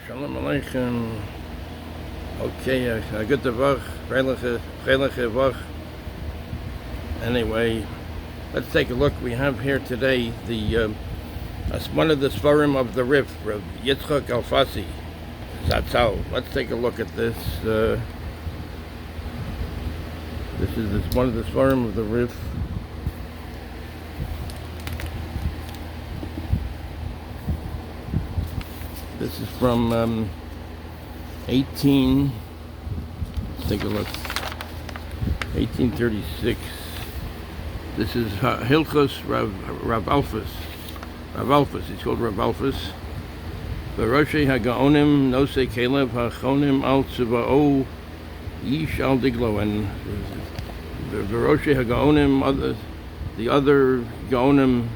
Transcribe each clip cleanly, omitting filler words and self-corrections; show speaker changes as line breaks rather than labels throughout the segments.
Shalom Aleichem. Okay, a good Vach, freiliche Vach. Anyway, let's take a look. We have here today one of the Sfarim of the Rif, Rav Yitzchak Alfasi. Zatzal. Let's take a look at this. This is one of the Sfarim of the Rif. This is from let's take a look, 1836. This is Hilchos Rav Alfas. Rav Alfas, he's called Rav Alfas. V'roshei ha'gaonim nosei kelev ha'chonim al tziva'o yish al diglo. And v'roshei ha'gaonim, the other gaonim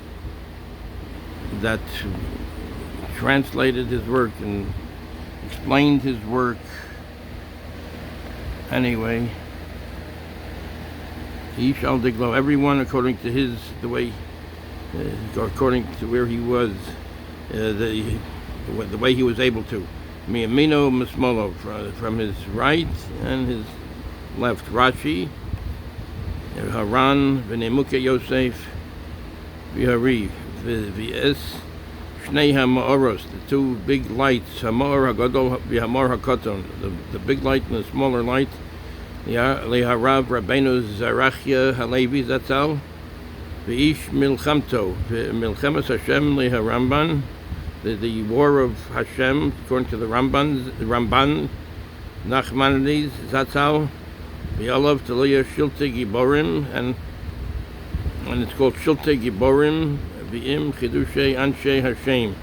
that translated his work and explained his work. Anyway, he shall diglo, everyone according to the way, according to where he was, the way he was able to. Miyamino mismolo, from his right and his left. Rashi, Haran, v'nemuke Yosef, v'hari, v'es Shnei HaMa'oros, the two big lights, HaMa'or HaGadol v'HaMa'or HaKaton, the big light and the smaller light. Leharav Rabbeinu Zarachia Halevi Zatzal, V'ish Milchamto, Milchemes Hashem Leharamban, the war of Hashem, according to the Ramban, Nachmanides Zatzal, V'alav Talia Shilte Giborim, and it's called Shilte Giborim, V'im Chidushei Anshe Hashem,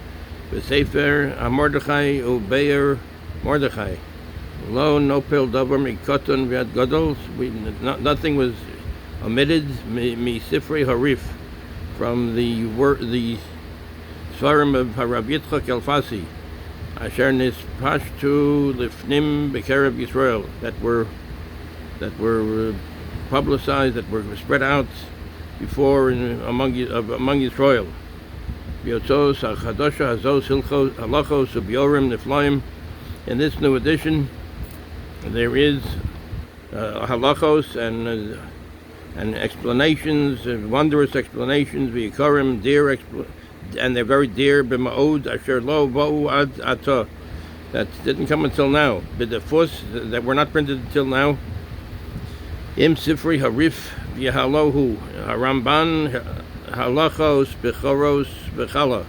V'sefer HaMordechai Ubeir Mordechai. Lo nopel davar mikoton v'ad gadol. Nothing was omitted. Mi sifrei harif, from the Sfarim of Rav Yitzchak Alfasi, asher nispashtu lifnim b'kerev Yisrael, that were publicized, that were spread out before among Yisrael. V'yotzos ha'chadosha hazos hilchos halachos u'biorim niflaim. In this new edition, there is halachos and explanations, wondrous explanations, v'yikarim, dear and they're very dear, b'ma'od asher lo va'u ad ata, that didn't come until now, b'defus, that were not printed until now. Im sifri harif v'yahalohu, Ramban halachos b'choros b'chala,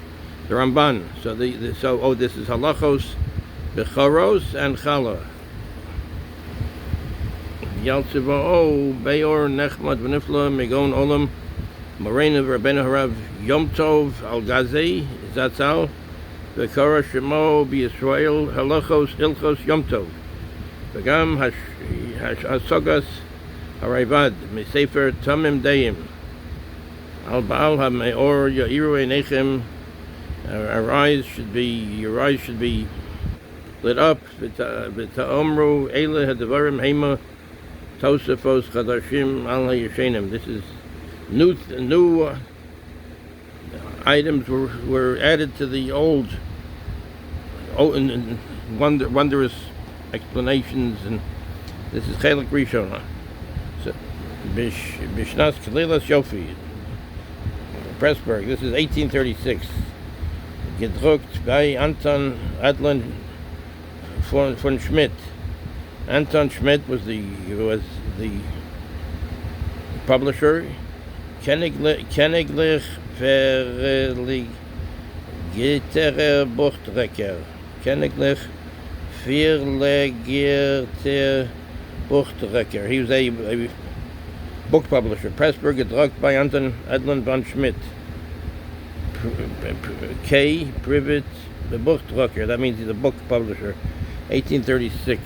the Ramban. So this is halachos b'choros and chala. Yaltziva'o Beor Nechmad V'nifla Megon Olam Moraina Rabbeinu Harav Yom Tov Al Gazei Zatzal V'kara Shemo B'Yisrael Halachos Hilchos Yom Tov V'gam Hasogas Harayvad M'Sefer Tamim Deim Al Baal HaMeor Ya'iru Einechem. Your eyes should be lit up. V'ta'omru Eile Hadavarim Hema Tosafos Chadashim Al HaYeshenim. This is new items were added to the old and wondrous explanations, and this is Chelek Rishon. So Bishnas Kalilas Yofi, Pressburg. This is 1836. Gedruckt by Anton Adlan von Schmidt. Anton Schmidt was the publisher. Kenniglich verligeter Buchtrekker. Kenniglich verligeter Buchtrekker. He was a book publisher. Pressburg, gedruckt by Anton Adlan von Schmidt. K. Privet, the Buchtrekker. That means he's a book publisher. 1836.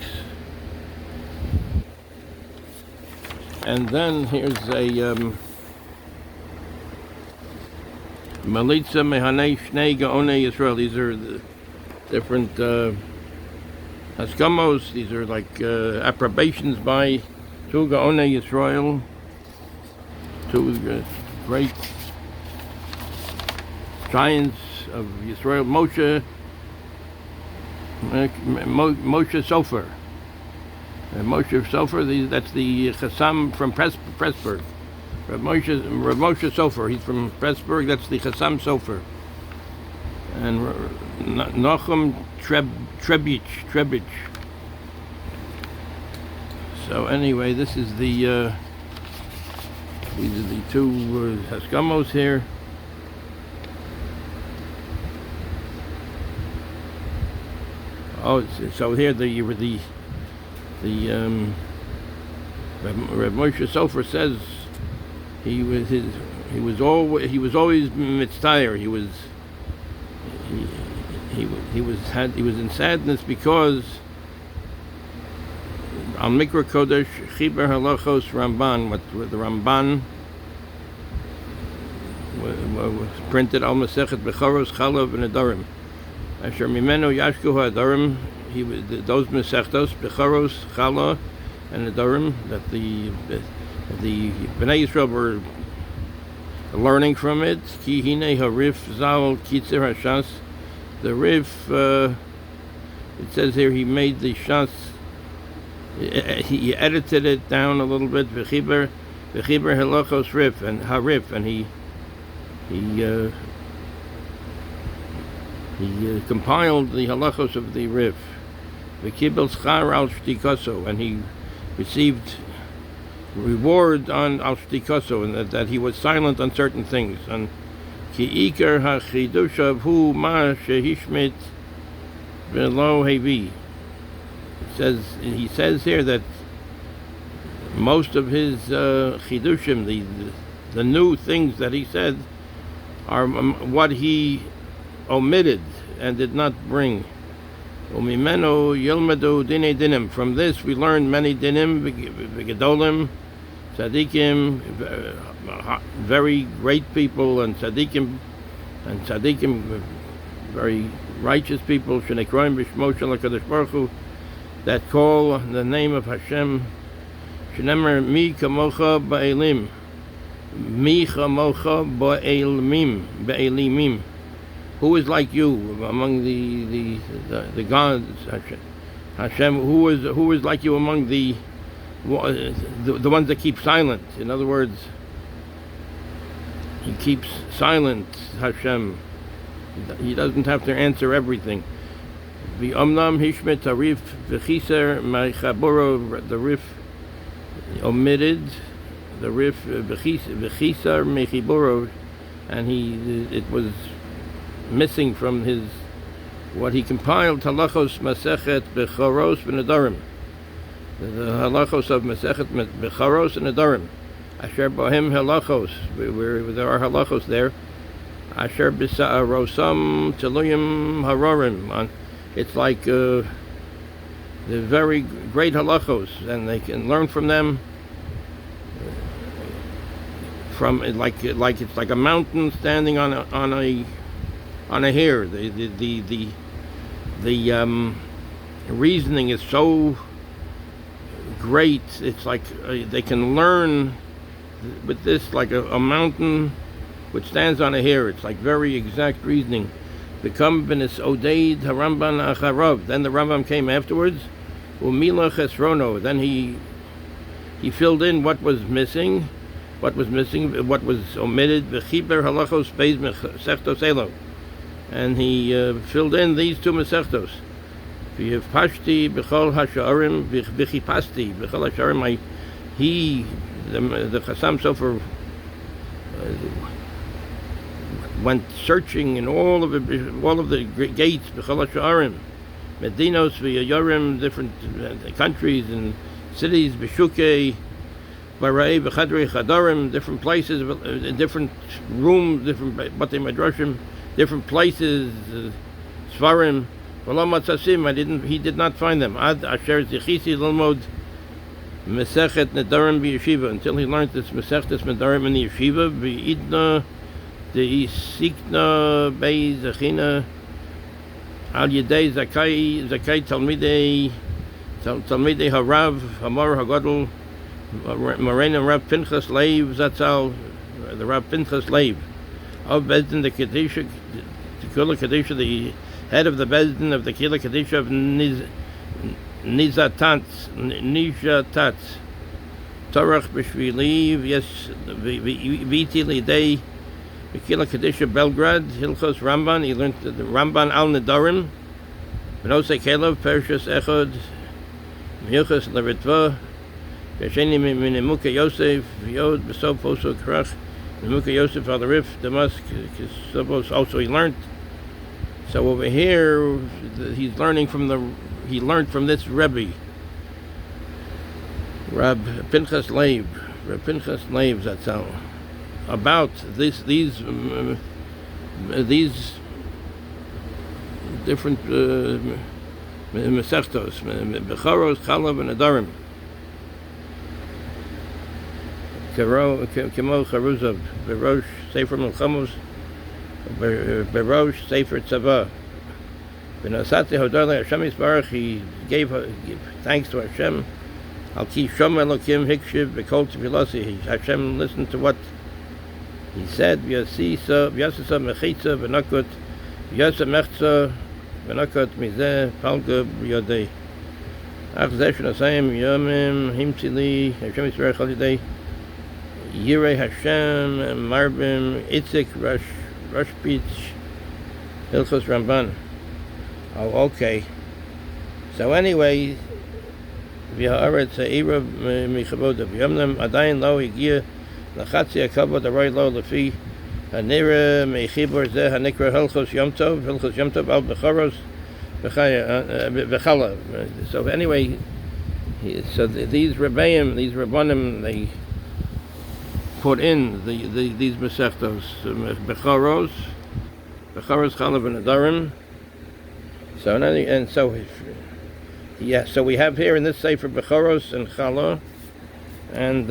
And then here's a Malitza Mehanei Shnei Gaonei Yisrael. These are the different haskamos. These are like approbations by two Gaonei Yisrael, two great giants of Yisrael, Moshe Moshe Sofer. Moshe Sofer, that's the Chassam from Pressburg. Rav Moshe Sofer, he's from Pressburg, that's the Chassam Sofer. And Nachum Trebich. So anyway, this is the these are the two Haskamos here. Oh, so here the Rav Moshe Sofer says he was always mitztayer. He was in sadness because Al Mikra Kodesh Chiber Halachos Ramban, what the Ramban was printed Al Masechet Bechoros Chalav and Adarim. Asher Mimeno Yashku Hadarim, those Masechtos Bechoros Chala and Adarim that the Bnei Yisrael were learning from it. Ki Hine Harif Zal Kitzir Hashas. The Rif, it says here he made the Shas. He edited it down a little bit. V'chiber Halachos Rif and Harif, and he compiled the halachos of the Rif. V'kibel schar al shtikoso, and he received reward on al shtikoso, and that he was silent on certain things. And ki iker hachidushav hu ma shehishmit v'lo hevi. He says here that most of his chidushim, the new things that he said, are what he omitted and did not bring. Umimeno yilmadu dine dinim. From this we learned many dinim, v'gedolim, tzadikim, very great people, and tzadikim, very righteous people, shenekroim b'shmo shel HaKadosh Baruch Hu, that call the name of Hashem. Shenemer mi kamocha ba'elim, mi kamocha ba'elimim. Who is like you among the gods, Hashem? Who is like you among the ones that keep silent? In other words, he keeps silent, Hashem. He doesn't have to answer everything. The Omnam Hishmet Tarif V'chiser Mechaboro, the Rif omitted, the Rif V'chiser Mechiboro, and it was missing from his what he compiled. Halachos Masechet Bechoros V'Nedarim, the halachos of Masechet Bechoros and Nedarim. Asher Bohem halachos, where there are halachos there. Asher B'Sa'arosam Teluyim Harorim. It's like the very great halachos, and they can learn from them. From it's like a mountain standing on a hair. The reasoning is so great. It's like they can learn with this like a mountain which stands on a hair. It's like very exact reasoning. Become benis odeid haramban acharov. Then the Rambam came afterwards. Umila chesrono. Then he filled in what was missing, what was omitted. V'chiber halachos beis mesechtos elo. And he filled in these two mesechtos. V'yivpashti b'chol hasha'arim v'chipasti b'chol hasha'arim. The Chassam Sofer went searching in all of the gates, b'chol hasha'arim, medinos v'yarim, different countries and cities, b'shukei, b'ra'ei v'chadrei chadarim, different places, different rooms, different batei madrashim, different places, svarim. V'lo matzasim, he did not find them. Ad asher zichisi l'lmod mesechet nedarim b'yeshiva, until he learned this mesechet nedarim in the yeshiva, v'idna the Isikna Bei Zechina Al Yedei Zakai Talmidei Harav Hamar Hagadol Morena Rav Pinchas Leiv Zatzal, the Rav Pinchas Leiv of Bezdin the Kedisha, the Kula Kedisha, the head of the Bezdin of the Kila Kadisha of Nizatat, Torach B'Shvili, yes, Viti Lidei, Kila Kadisha Belgrade, Hilchos Ramban, he learned the Ramban Al Nedarim, Benose Kelev, Pershas Echod, Hilchos Leritva, Yasheni Minemuka Yosef, Yod, Besop, Oso Krach, Minemuka Yosef al the Rif, Damascus, also he learned. So over here, he's learning from he learned from this Rebbe, Rab Pinchas Leib, that's how, about these different Mesechtos, Bechoros, Chalav, and Adarim. Kemo Charuzav, Berosh, Sefer Melchamos, Berosh, Sefer Tzava. Benasati Hodale Hashem Yisbarach, he gave thanks to Hashem. Al Ki Shom Elokim Hikshiv Bekol Tefilasi. Hashem listened to what he said. V'yasisa Mechitza V'nakot V'yasa Mechza V'nakot Mizeh Palga B'yodei. Ach Zeh Shnasayim Yomim Himtzili Hashem Yisbarach Al Yidei Yirei Hashem Marbim Itzik Rashpich Hilchos Ramban. Oh, okay. So anyway, V'ha'aretz ha'ira michavoda v'yomnem adayin lo higia l'chatzi ha'kavod aroi lo lefi ha'nira mechibor zeh ha'nikra Hilchos Yom Tov al bechoros v'chala. So anyway, so these Rabbanim, they put in these Masechtos, bechoros, Chalav, and Adarim. So so we have here in this Sefer Bechoros and Chala, and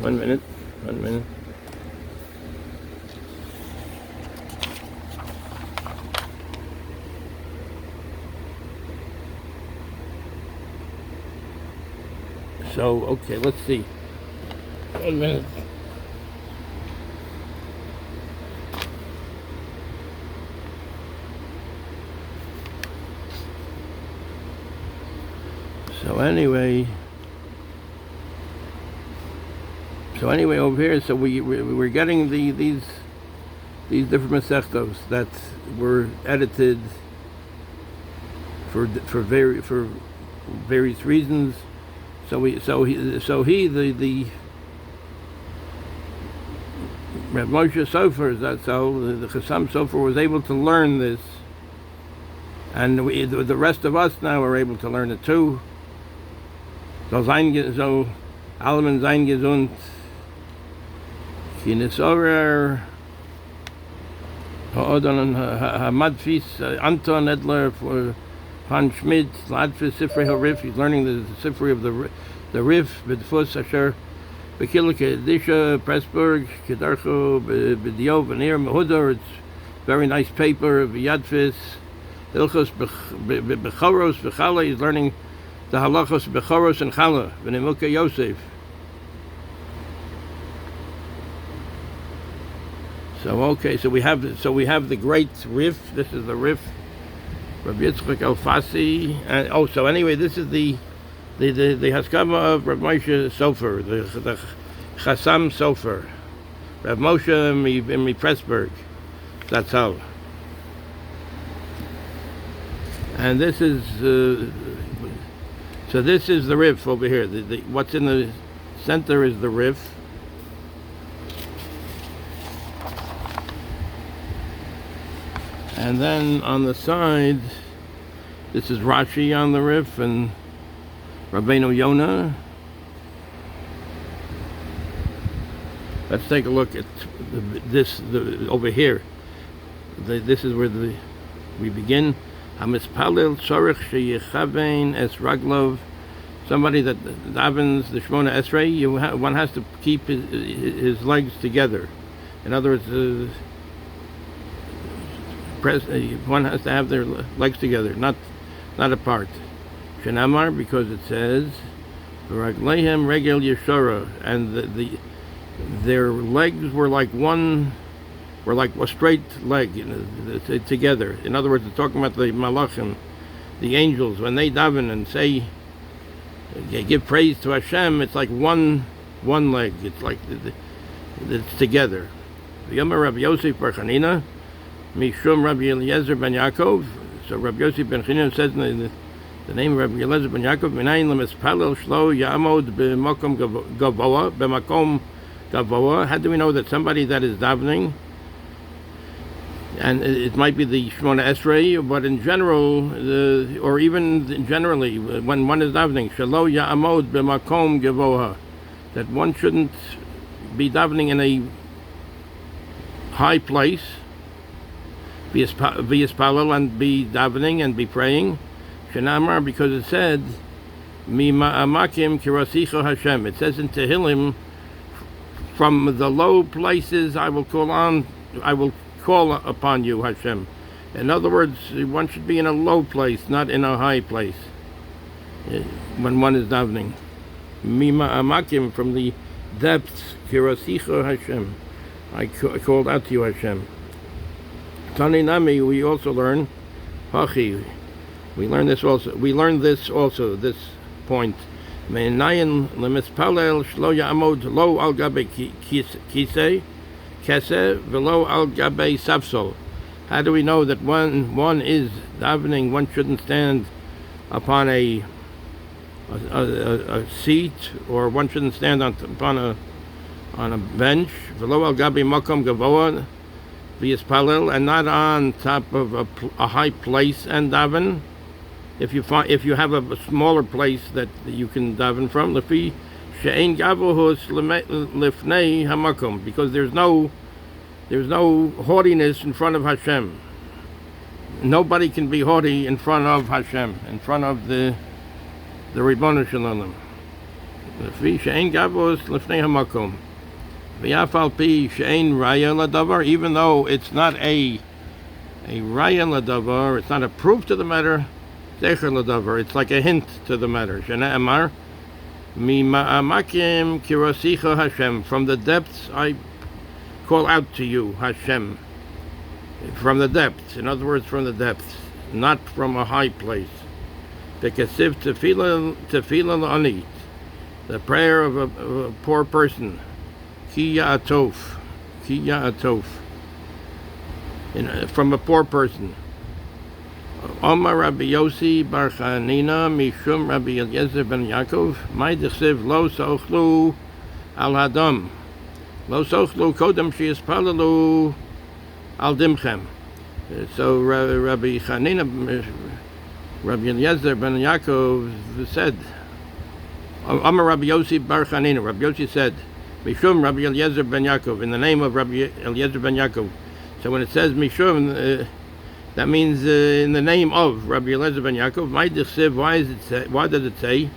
1 minute. So okay, let's see. 1 minute. So anyway, over here, so we're getting these different Masechtos that were edited for various reasons. So the Rav Moshe Sofer, that's how the Chassam Sofer was able to learn this, and the rest of us now are able to learn it too. So Alman sein gesund, Kinesorer, Ha'odon Hamadfis, Anton Edler, for Han Schmidt, Ladfis Sifrei HaRif, he's learning the Sifrei of the Rif, B'dfus Asher, B'kila Kedisha, Pressburg, Kedarcho, B'dio, V'nir, Mehudor, it's very nice paper, V'yadfis, Hilchos B'choros, V'chala, he's learning the halachos bechoros and chala v'nemuka Yosef. So okay, so we have the great Rif. This is the Rif, Rabbi Yitzchak Elfasi. And so anyway, this is the Haskama of Rav Moshe Sofer, the Chassam Sofer, Rav Moshe in Pressburg. That's how. And this is. So this is the Rif over here. What's in the center is the Rif. And then on the side, this is Rashi on the Rif and Rabbeinu Yonah. Let's take a look at this over here. This is where we begin. Hamispalil Tzorich Sheyichavein Es Raglov. Somebody that davens the Shmona Esrei, one has to keep his legs together. In other words, one has to have their legs together, not apart. Shenamar, because it says Ragleihem Regel Yeshara, and their legs were like one were like a straight leg, together. In other words, it's talking about the malachim, the angels, when they daven and say, give praise to Hashem. It's like one leg. It's like it's together. V'yomer Rabbi Yosef bar Chanina, mishum Rabbi Eliezer ben Yaakov. So Rabbi Yosef ben Chanina says in the name of Rabbi Eliezer ben Yaakov, Minayin lemispalel shlo ya'amod b'makom gavoa. How do we know that somebody that is davening, and it might be the Shemona Esrei, but in general, or even generally, when one is davening, shelo ya'amod b'makom gavoa, that one shouldn't be davening in a high place, v'yispalel, and be davening and be praying, shenamar, because it said, mi ma'amakim kirasicha Hashem. It says in Tehillim, from the low places I will call upon you, Hashem. In other words, one should be in a low place, not in a high place, when one is davening. Mi ma'amakim, from the depths, kirasicha Hashem. I called out to you, Hashem. Tani Nami, we also learn, Hachi. We learn this also. This point. Me'inayin lemispalel shlo ya'amod lo al gabe kese velo al gabe safsol. How do we know that one is davening, one shouldn't stand upon a seat, or one shouldn't stand upon a bench, velo al gabe makom gavoa v'yispalel, and not on top of a high place and daven. If you have a smaller place that you can daven from, lefi she'ein gavohus lifnei hamakom, because there's no haughtiness in front of Hashem. Nobody can be haughty in front of Hashem, in front of the Ribono Shalom. Lefi she'ein gavohus lifnei hamakom. V'yaf alpi she'ein raya ladavar, even though it's not a raya ladavar, it's not a proof to the matter. It's like a hint to the matter. Shana mi ma'amakim kirasicha Hashem. From the depths I call out to you, Hashem. From the depths. In other words, from the depths, not from a high place. Bekasiv tefila l'ani, the prayer of a poor person. Ki ya'atof. From a poor person. Omar Rabbi Yossi bar Chanina mishum Rabbi Eliezer ben Yaakov, my dechsev lo sochlu al hadam, lo sochlu kodem sheyispalalu al dimchem. So Rabbi Chanina, Rabbi Eliezer ben Yaakov said, Omar Rabbi Yossi bar Chanina, Rabbi Yossi said, mishum Rabbi Eliezer ben Yaakov, in the name of Rabbi Eliezer ben Yaakov. So when it says mishum, that means in the name of Rabbi Eliezer ben Yaakov. My dechsev, why does it say?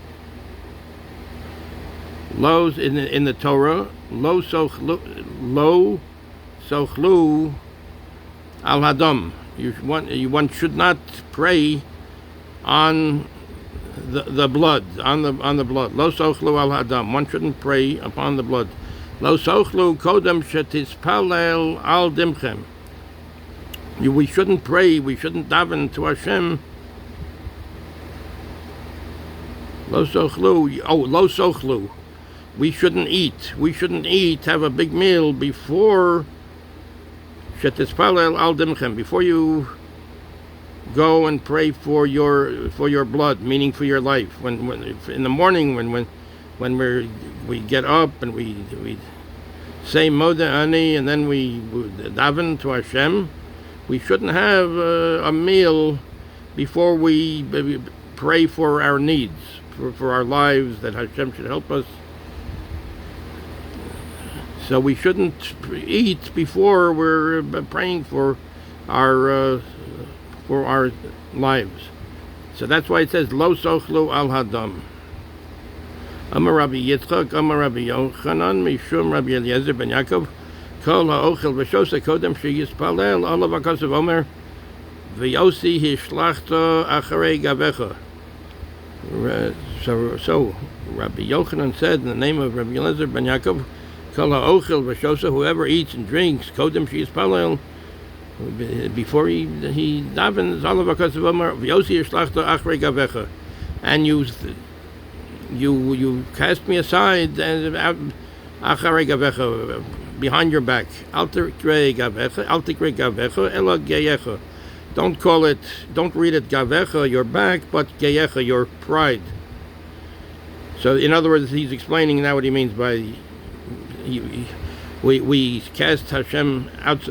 Lo in the Torah, lo sochlu al hadam. One should not pray on the blood, on the blood. Lo sochlu al hadam. One shouldn't pray upon the blood. Lo sochlu kodem shetispalel al dimchem. We shouldn't pray, we shouldn't daven to Hashem. Lo sochlu. We shouldn't eat, have a big meal before shetispalel al dimchem, before you go and pray for your blood, meaning for your life. When in the morning, when we get up and we say Moda Ani, and then we daven to Hashem, we shouldn't have a meal before we pray for our needs, for our lives, that Hashem should help us. So we shouldn't eat before we're praying for our lives. So that's why it says Lo sochlu al hadam. Amar Rabbi Yitzchak, Amar Rabbi Yochanan, Mishum Rabbi Eliezer ben Yaakov, Kol ha'ochel v'shosa kodem sheyispalel olav ha'kosav omer v'yosi hishlachto acharei gavecha. So Rabbi Yochanan said in the name of Rabbi Eliezer ben Yaakov, Kol ha'ochel v'shosa, whoever eats and drinks, kodem sheyispalel, before he davens, olav hakasav amar v'yosi yishlachta achrei gavecha, and you cast me aside and achrei gavecha, behind your back. Al tikrei gavecha ela geyecha. Don't read it gavecha, your back, but geyecha, your pride. So in other words, he's explaining now what he means by we cast Hashem out,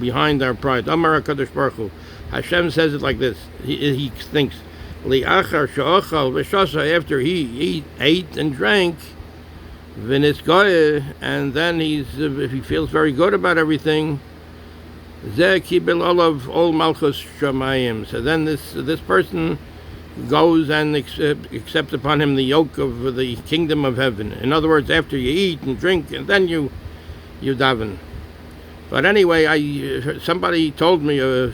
behind our pride. Amar HaKadosh Baruch Hu. Hashem says it like this. He thinks, Li'achar she'ochal v'shasa, after he ate and drank, v'nisgoye, and then he feels very good about everything, Zeh kibel olav ol malchus shamayim. So then this person goes and accepts upon him the yoke of the kingdom of heaven. In other words, after you eat and drink, and then you daven. But anyway, somebody told me, a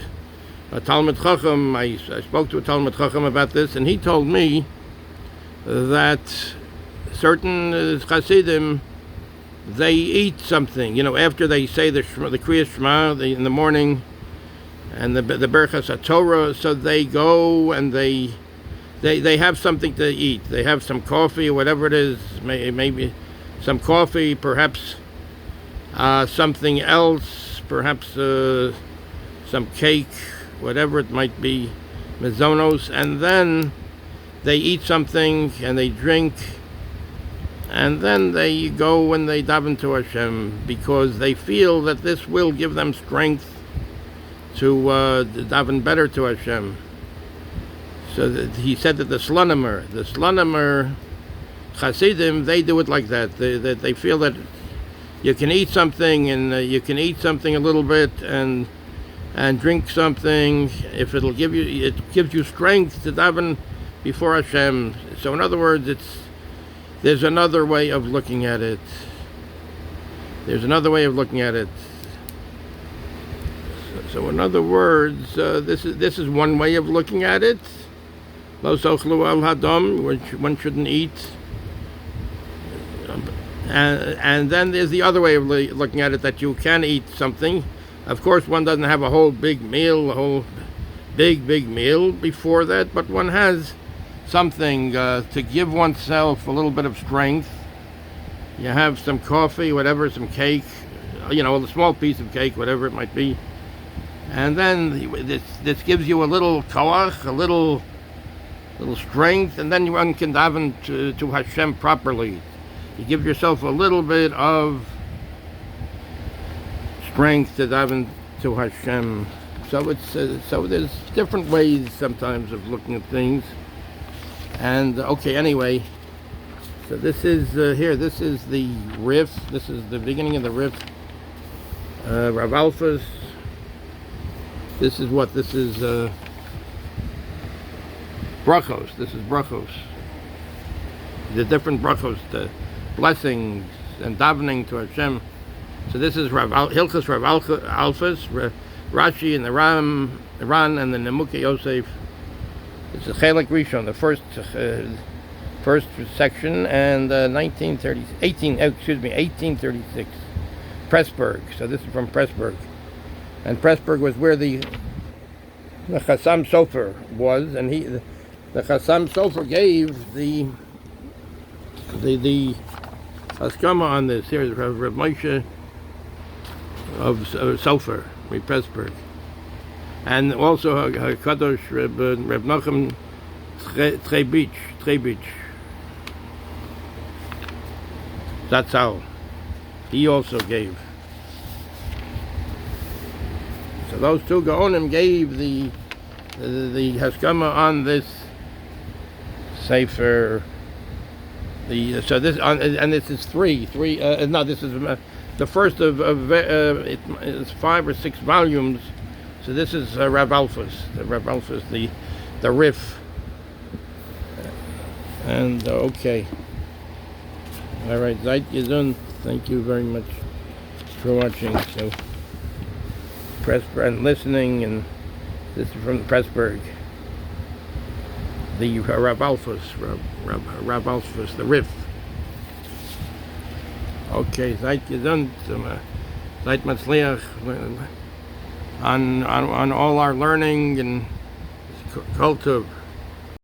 Talmud Chacham, I spoke to a Talmud Chacham about this, and he told me that certain Hasidim, they eat something, after they say the Kriyas Shema in the morning, and the Berachas HaTorah, so they go and they have something to eat. They have some coffee or whatever it is, maybe some coffee, perhaps something else, perhaps some cake, whatever it might be, mezonos, and then they eat something and they drink, and then they go and they daven to Hashem, because they feel that this will give them strength to daven better to Hashem. So he said that the Slonimer Hasidim, they do it like that. They feel that you can eat something, and you can eat something a little bit and drink something if it gives you strength to daven before Hashem. So in other words, there's another way of looking at it. So in other words, this is one way of looking at it. Lo sochlu al hadam, which one shouldn't eat. And then there's the other way of looking at it, that you can eat something. Of course, one doesn't have a whole big meal before that, but one has something to give oneself a little bit of strength. You have some coffee, whatever, some cake, a small piece of cake, whatever it might be. And then this gives you a little koach, a little strength, and then one can daven to Hashem properly. You give yourself a little bit of strength to daven to Hashem. So so there's different ways sometimes of looking at things. And anyway, so this is here. This is the riff. This is the beginning of the riff. Rav Alfas. This is what? This is brachos. This is brachos. The different brachos, the blessings and davening to Hashem. So this is Hilchos Rav Alfas, Rashi and the Ran and the Nemukei Yosef. It's a Chelek Rishon, the first section, and 1836. Pressburg. So this is from Pressburg. And Pressburg was where the Chassam Sofer was, and the Chassam Sofer gave the Haskama on this. Here is Rav Moshe of Sofer, Pressburg. And also Kadosh Reb Nachum Trebich. That's how he also gave. So those two Gaonim gave the Haskama on this Sefer. This is three. No, this is the first of it's 5 or 6 volumes. So this is Rav Alfas, the riff. And okay. All right, Zeit Yezun, thank you very much for watching. So Pressburg and listening, and this is from Pressburg. The Rav Alfas, the riff. Okay, seid gesund, seid matzliach on all our learning and kol tov.